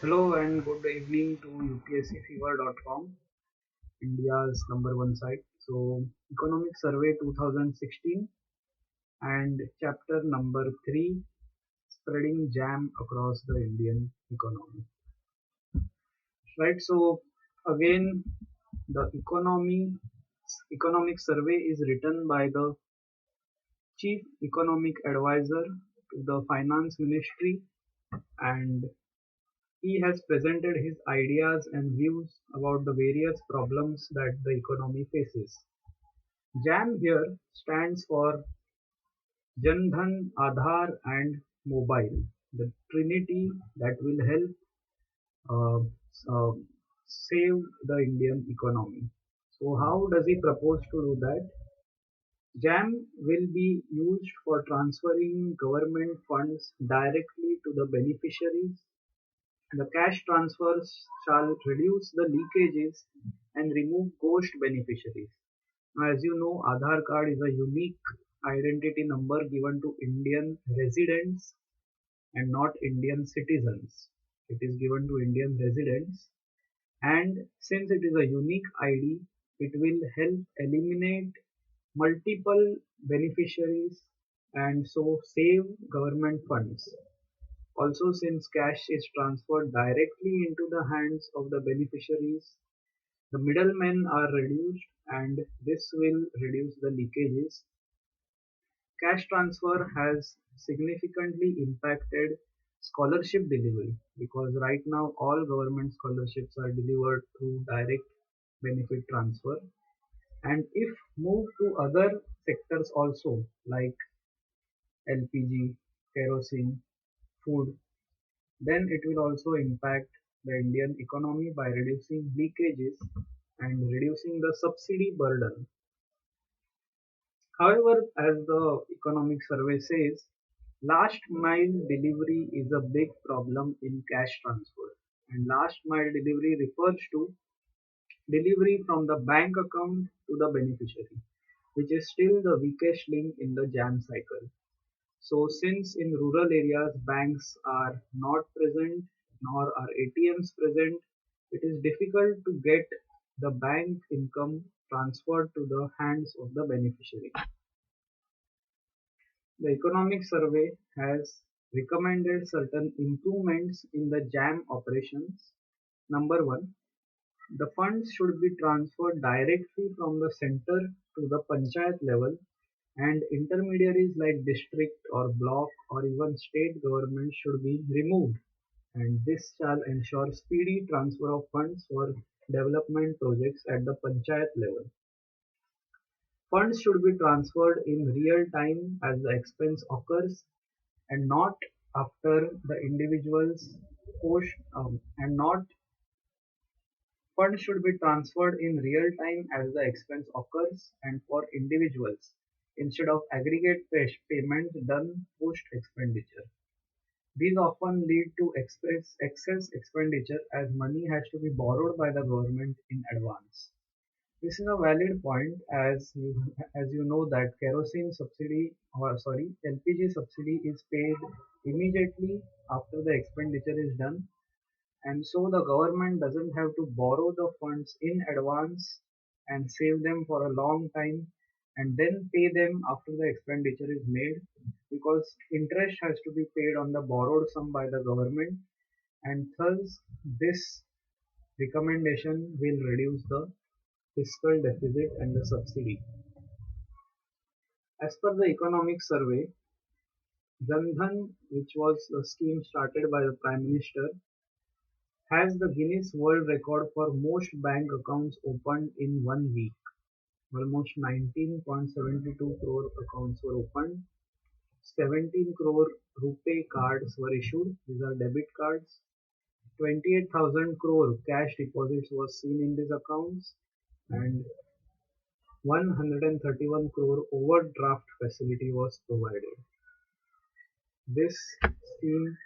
Hello and good evening to UPSCFEVER.com, India's number one site. So, Economic Survey 2016 and chapter number 3, Spreading Jam Across the Indian Economy. Right, so again, the Economic Survey is written by the Chief Economic Advisor to the Finance Ministry, and he has presented his ideas and views about the various problems that the economy faces. JAM here stands for Jan Dhan, Aadhaar and Mobile, the trinity that will help uh, uh, save the Indian economy. So how does he propose to do that? JAM will be used for transferring government funds directly to the beneficiaries. The cash transfers shall reduce the leakages and remove ghost beneficiaries. Now, as you know, Aadhaar card is a unique identity number given to Indian residents and not Indian citizens. It is given to Indian residents, and since it is a unique ID, it will help eliminate multiple beneficiaries and so save government funds. Also, since cash is transferred directly into the hands of the beneficiaries, the middlemen are reduced and this will reduce the leakages. Cash transfer has significantly impacted scholarship delivery because right now all government scholarships are delivered through direct benefit transfer, and if moved to other sectors also like LPG, kerosene, food, then it will also impact the Indian economy by reducing leakages and reducing the subsidy burden. However, as the economic survey says, last mile delivery is a big problem in cash transfer. And last mile delivery refers to delivery from the bank account to the beneficiary, which is still the weakest link in the jam cycle. So, since in rural areas banks are not present nor are ATMs present, it is difficult to get the bank income transferred to the hands of the beneficiary. The economic survey has recommended certain improvements in the JAM operations. Number one, the funds should be transferred directly from the center to the panchayat level, and intermediaries like district or block or even state government should be removed, and this shall ensure speedy transfer of funds for development projects at the panchayat level. Funds should be transferred in real time as the expense occurs and not after the individual's post and not funds should be transferred in real time as the expense occurs and for individuals instead of aggregate payments done post expenditure. These often lead to excess expenditure as money has to be borrowed by the government in advance. This is a valid point as you know that kerosene subsidy or sorry LPG subsidy is paid immediately after the expenditure is done, and so the government doesn't have to borrow the funds in advance and save them for a long time and then pay them after the expenditure is made, because interest has to be paid on the borrowed sum by the government, and thus this recommendation will reduce the fiscal deficit and the subsidy. As per the economic survey, Jan Dhan, which was a scheme started by the Prime Minister, has the Guinness World Record for most bank accounts opened in 1 week. Almost 19.72 crore accounts were opened. 17 crore RuPay cards were issued. These are debit cards. 28,000 crore cash deposits was seen in these accounts, and 131 crore overdraft facility was provided. This scheme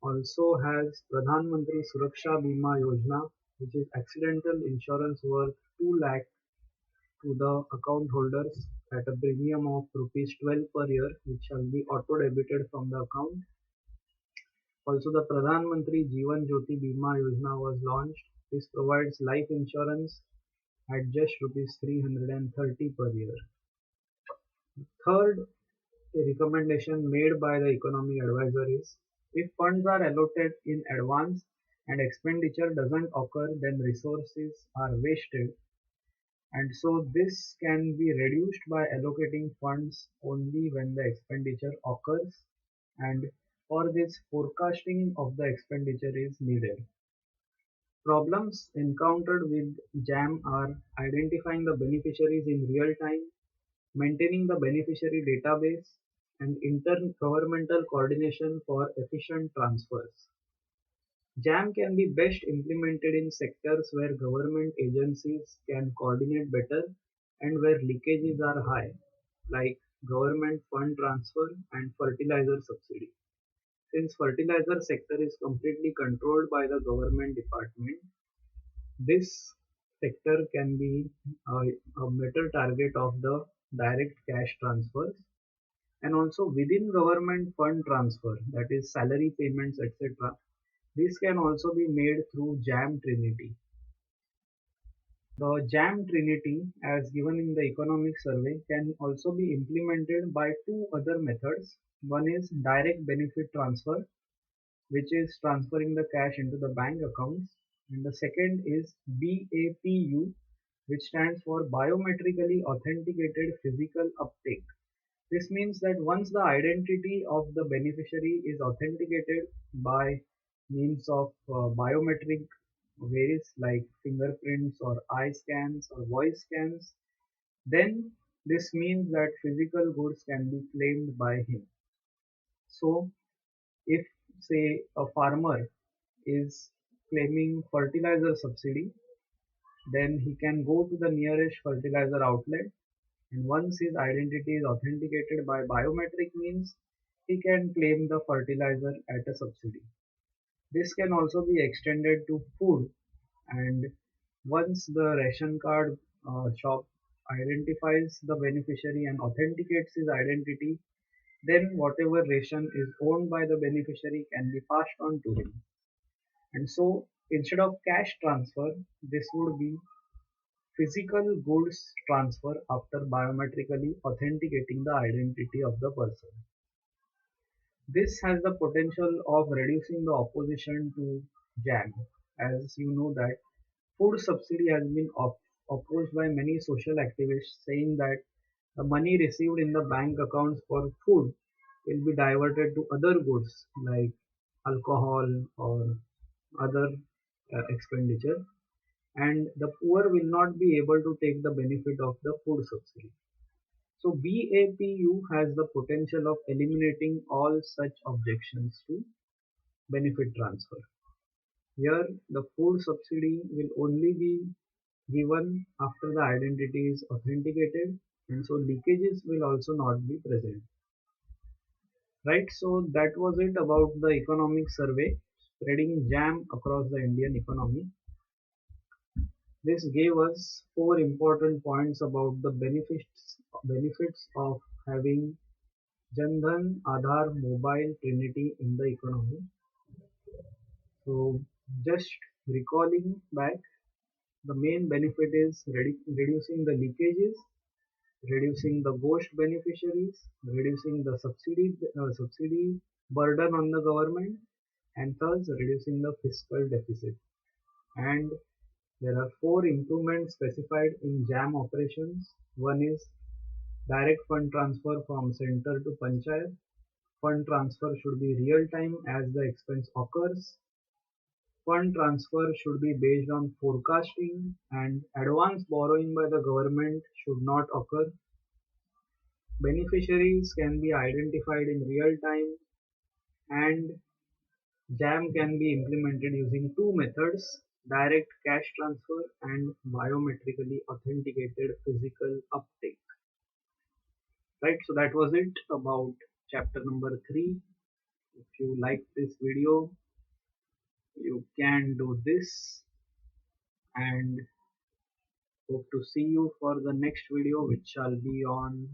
also has Pradhan Mantri Suraksha Bima Yojana, which is accidental insurance worth 2 lakh to the account holders at a premium of rupees 12 per year, which shall be auto debited from the account. Also, the Pradhan Mantri Jeevan Jyoti Bima Yojana was launched. This provides life insurance at just rupees 330 per year. Third recommendation made by the economic advisor is if funds are allotted in advance and expenditure doesn't occur, then resources are wasted, and so this can be reduced by allocating funds only when the expenditure occurs, and for this forecasting of the expenditure is needed. Problems encountered with JAM are identifying the beneficiaries in real time, maintaining the beneficiary database, and intergovernmental coordination for efficient transfers. JAM can be best implemented in sectors where government agencies can coordinate better and where leakages are high, like government fund transfer and fertilizer subsidy. Since fertilizer sector is completely controlled by the government department, this sector can be a better target of the direct cash transfers, and also within government fund transfer, that is salary payments, etc. This can also be made through JAM Trinity. The JAM Trinity, as given in the economic survey, can also be implemented by two other methods. One is direct benefit transfer, which is transferring the cash into the bank accounts, and the second is BAPU, which stands for biometrically authenticated physical uptake. This means that once the identity of the beneficiary is authenticated by means of biometric ways like fingerprints or eye scans or voice scans, then this means that physical goods can be claimed by him. So, if say a farmer is claiming fertilizer subsidy, then he can go to the nearest fertilizer outlet, and once his identity is authenticated by biometric means, he can claim the fertilizer at a subsidy. This can also be extended to food, and once the ration card shop identifies the beneficiary and authenticates his identity, then whatever ration is owned by the beneficiary can be passed on to him. And so instead of cash transfer, this would be physical goods transfer after biometrically authenticating the identity of the person. This has the potential of reducing the opposition to JAM, as you know that food subsidy has been opposed by many social activists, saying that the money received in the bank accounts for food will be diverted to other goods like alcohol or other expenditure, and the poor will not be able to take the benefit of the food subsidy. So BAPU has the potential of eliminating all such objections to benefit transfer. Here the food subsidy will only be given after the identity is authenticated, and so leakages will also not be present. Right, so that was it about the economic survey spreading jam across the Indian economy. This gave us four important points about the benefits of having Jan-Dhan, Aadhaar, Mobile, Trinity in the economy. So just recalling back, the main benefit is reducing the leakages, reducing the ghost beneficiaries, reducing the subsidy burden on the government, and thus reducing the fiscal deficit. And there are four improvements specified in JAM operations. One is direct fund transfer from center to panchayat. Fund transfer should be real time as the expense occurs. Fund transfer should be based on forecasting, and advance borrowing by the government should not occur. Beneficiaries can be identified in real time, and JAM can be implemented using two methods: direct cash transfer and biometrically authenticated physical uptake. Right, so that was it about chapter number 3. If you like this video, you can do this, and hope to see you for the next video, which shall be on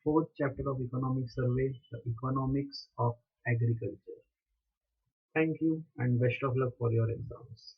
fourth chapter of economic survey, the economics of agriculture. Thank you and best of luck for your exams.